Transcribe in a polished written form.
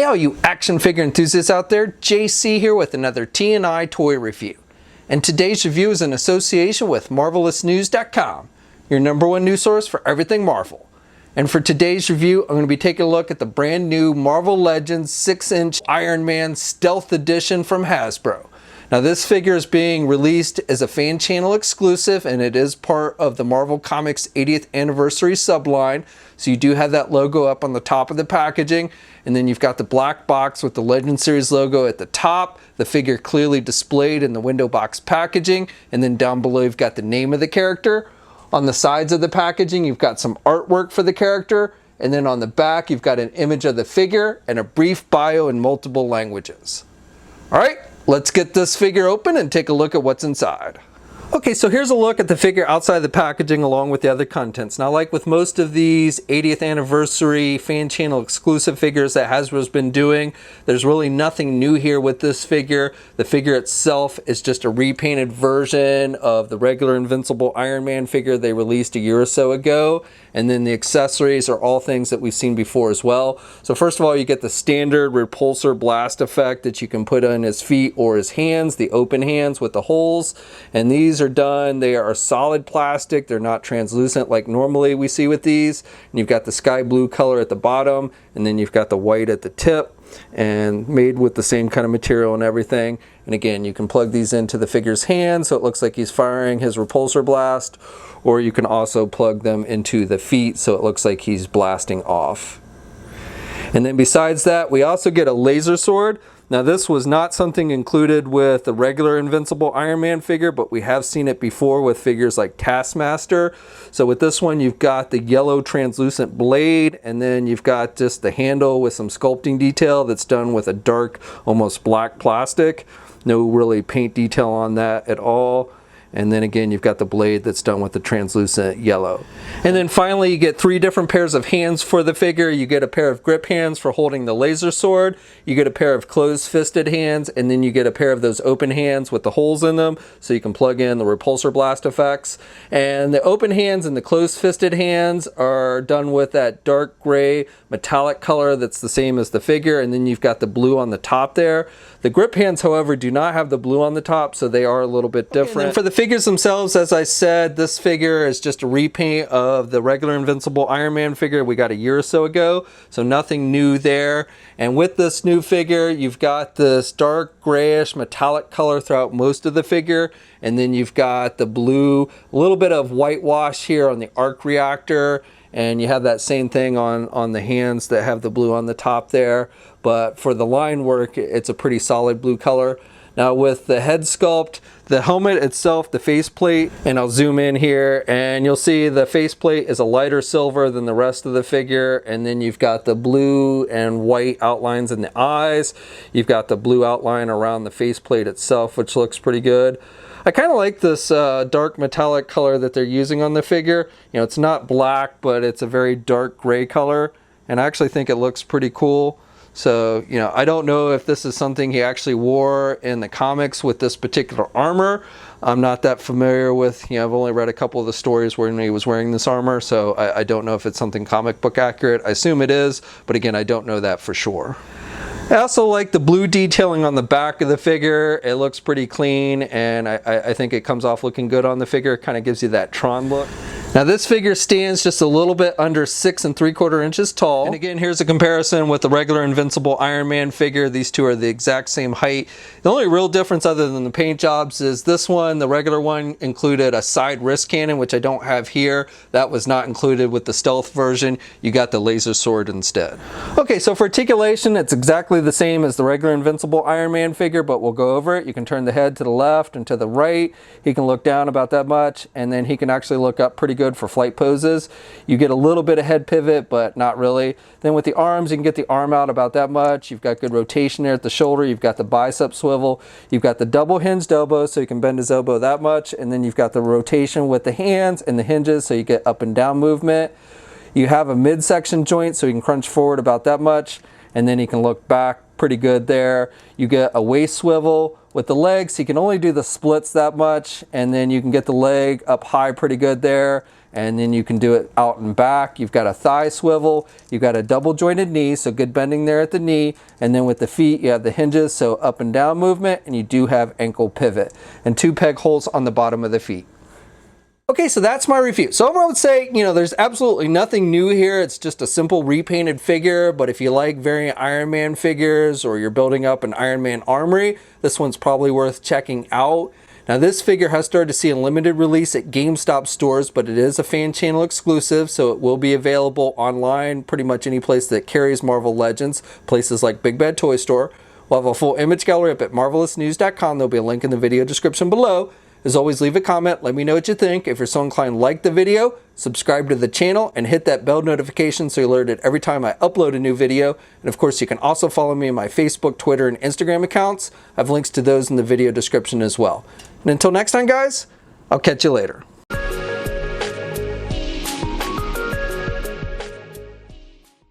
Hey all you action figure enthusiasts out there, JC here with another T&I toy review. And today's review is in association with MarvelousNews.com, your #1 news source for everything Marvel. And for today's review, I'm going to be taking a look at the brand new Marvel Legends 6-inch Iron Man Stealth Edition from Hasbro. Now this figure is being released as a fan channel exclusive, and it is part of the Marvel Comics 80th anniversary subline. So you do have that logo up on the top of the packaging, and then you've got the black box with the Legend Series logo at the top, the figure clearly displayed in the window box packaging, and then down below you've got the name of the character. On the sides of the packaging you've got some artwork for the character, and then on the back you've got an image of the figure and a brief bio in multiple languages. Alright, let's get this figure open and take a look at what's inside. Okay, so here's a look at the figure outside the packaging along with the other contents. Now, like with most of these 80th anniversary fan channel exclusive figures that Hasbro's been doing, there's really nothing new here with this figure. The figure itself is just a repainted version of the regular Invincible Iron Man figure they released a year or so ago. And then the accessories are all things that we've seen before as well. So first of all, you get the standard repulsor blast effect that you can put on his feet or his hands, the open hands with the holes. And these are done, they are solid plastic, they're not translucent like normally we see with these. And you've got the sky blue color at the bottom, and then you've got the white at the tip, and made with the same kind of material and everything. And again, you can plug these into the figure's hand so it looks like he's firing his repulsor blast, or you can also plug them into the feet so it looks like he's blasting off. And then besides that, we also get a laser sword. Now this was not something included with the regular Invincible Iron Man figure, but we have seen it before with figures like Taskmaster. So with this one, you've got the yellow translucent blade, and then you've got just the handle with some sculpting detail that's done with a dark, almost black plastic. No really paint detail on that at all. And then again, you've got the blade that's done with the translucent yellow. And then finally, you get 3 different pairs of hands for the figure. You get a pair of grip hands for holding the laser sword. You get a pair of closed-fisted hands, and then you get a pair of those open hands with the holes in them, so you can plug in the repulsor blast effects. And the open hands and the closed-fisted hands are done with that dark gray metallic color that's the same as the figure, and then you've got the blue on the top there. The grip hands, however, do not have the blue on the top, so they are a little bit different. And for the figures themselves, as I said, this figure is just a repaint of the regular Invincible Iron Man figure we got a year or so ago, so nothing new there. And with this new figure, you've got this dark grayish metallic color throughout most of the figure, and then you've got the blue, a little bit of whitewash here on the arc reactor, and you have that same thing on the hands that have the blue on the top there. But for the line work, it's a pretty solid blue color. Now with the head sculpt, the helmet itself, the faceplate, and I'll zoom in here and you'll see the faceplate is a lighter silver than the rest of the figure, and then you've got the blue and white outlines in the eyes. You've got the blue outline around the faceplate itself, which looks pretty good. I kind of like this dark metallic color that they're using on the figure. You know, it's not black, but it's a very dark gray color, and I actually think it looks pretty cool. So, you know, I don't know if this is something he actually wore in the comics with this particular armor. I'm not that familiar with, you know, I've only read a couple of the stories where he was wearing this armor, so I don't know if it's something comic book accurate. I assume it is, but again, I don't know that for sure. I also like the blue detailing on the back of the figure. It looks pretty clean, and I think it comes off looking good on the figure. It kind of gives you that Tron look. Now this figure stands just a little bit under 6 3/4 inches tall. And again, here's a comparison with the regular Invincible Iron Man figure. These two are the exact same height. The only real difference other than the paint jobs is this one, the regular one, included a side wrist cannon, which I don't have here. That was not included with the stealth version. You got the laser sword instead. Okay, so for articulation, it's exactly the same as the regular Invincible Iron Man figure, but we'll go over it. You can turn the head to the left and to the right. He can look down about that much, and then he can actually look up pretty good for flight poses. You get a little bit of head pivot, but not really. Then with the arms, you can get the arm out about that much. You've got good rotation there at the shoulder. You've got the bicep swivel. You've got the double hinged elbow, so you can bend his elbow that much. And then you've got the rotation with the hands and the hinges, so you get up and down movement. You have a midsection joint, so you can crunch forward about that much. And then you can look back pretty good there. You get a waist swivel. With the legs, you can only do the splits that much, and then you can get the leg up high pretty good there. and then you can do it out and back. You've got a thigh swivel, you've got a double jointed knee, so good bending there at the knee, and then with the feet you have the hinges, so up and down movement, and you do have ankle pivot, and 2 peg holes on the bottom of the feet. Okay, so that's my review. So overall I would say, there's absolutely nothing new here. It's just a simple repainted figure, but if you like variant Iron Man figures or you're building up an Iron Man armory, this one's probably worth checking out. Now this figure has started to see a limited release at GameStop stores, but it is a fan channel exclusive, so it will be available online, pretty much any place that carries Marvel Legends, places like Big Bad Toy Store. We'll have a full image gallery up at marvelousnews.com. There'll be a link in the video description below. As always, leave a comment, let me know what you think. If you're so inclined, like the video, subscribe to the channel, and hit that bell notification so you're alerted every time I upload a new video. And of course, you can also follow me on my Facebook, Twitter, and Instagram accounts. I have links to those in the video description as well. And until next time, guys, I'll catch you later.